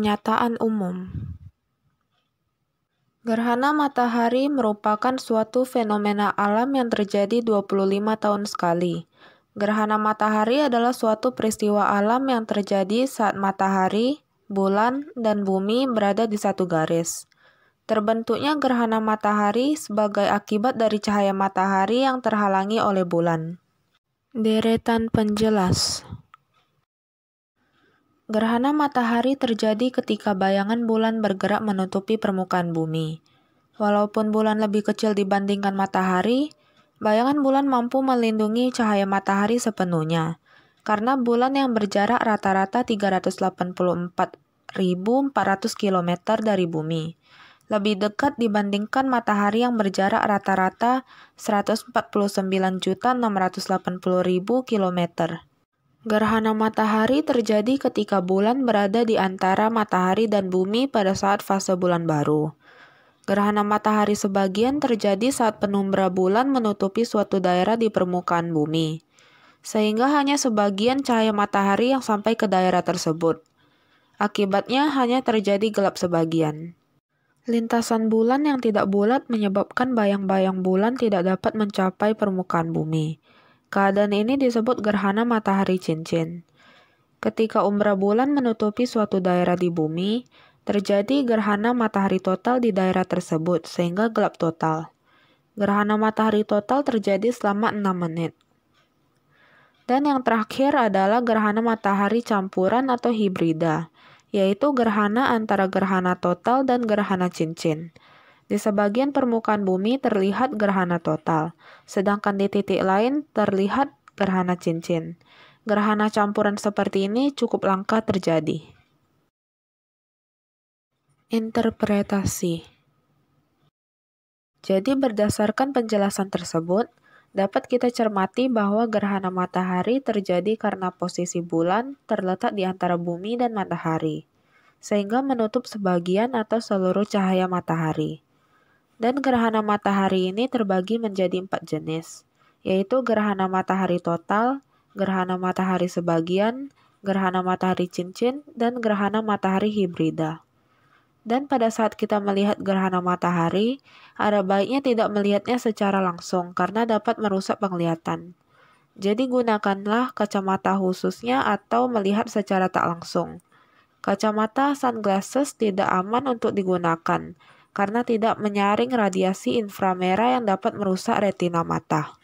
Pernyataan umum. Gerhana matahari merupakan suatu fenomena alam yang terjadi 25 tahun sekali. Gerhana matahari adalah suatu peristiwa alam yang terjadi saat matahari, bulan, dan bumi berada di satu garis. Terbentuknya gerhana matahari sebagai akibat dari cahaya matahari yang terhalangi oleh bulan. Deretan penjelas. Gerhana matahari terjadi ketika bayangan bulan bergerak menutupi permukaan bumi. Walaupun bulan lebih kecil dibandingkan matahari, bayangan bulan mampu melindungi cahaya matahari sepenuhnya, karena bulan yang berjarak rata-rata 384.400 km dari bumi, lebih dekat dibandingkan matahari yang berjarak rata-rata 149.680.000 km. Gerhana matahari terjadi ketika bulan berada di antara matahari dan bumi pada saat fase bulan baru. Gerhana matahari sebagian terjadi saat penumbra bulan menutupi suatu daerah di permukaan bumi, sehingga hanya sebagian cahaya matahari yang sampai ke daerah tersebut. Akibatnya hanya terjadi gelap sebagian. Lintasan bulan yang tidak bulat menyebabkan bayang-bayang bulan tidak dapat mencapai permukaan bumi. Keadaan ini disebut gerhana matahari cincin. Ketika umbra bulan menutupi suatu daerah di bumi, terjadi gerhana matahari total di daerah tersebut sehingga gelap total. Gerhana matahari total terjadi selama 6 menit. Dan yang terakhir adalah gerhana matahari campuran atau hibrida, yaitu gerhana antara gerhana total dan gerhana cincin. Di sebagian permukaan bumi terlihat gerhana total, sedangkan di titik lain terlihat gerhana cincin. Gerhana campuran seperti ini cukup langka terjadi. Interpretasi. Jadi berdasarkan penjelasan tersebut, dapat kita cermati bahwa gerhana matahari terjadi karena posisi bulan terletak di antara bumi dan matahari, sehingga menutup sebagian atau seluruh cahaya matahari. Dan gerhana matahari ini terbagi menjadi 4 jenis, yaitu gerhana matahari total, gerhana matahari sebagian, gerhana matahari cincin, dan gerhana matahari hibrida. Dan pada saat kita melihat gerhana matahari, ada baiknya tidak melihatnya secara langsung karena dapat merusak penglihatan. Jadi gunakanlah kacamata khususnya atau melihat secara tak langsung. Kacamata sunglasses tidak aman untuk digunakan, karena tidak menyaring radiasi inframerah yang dapat merusak retina mata.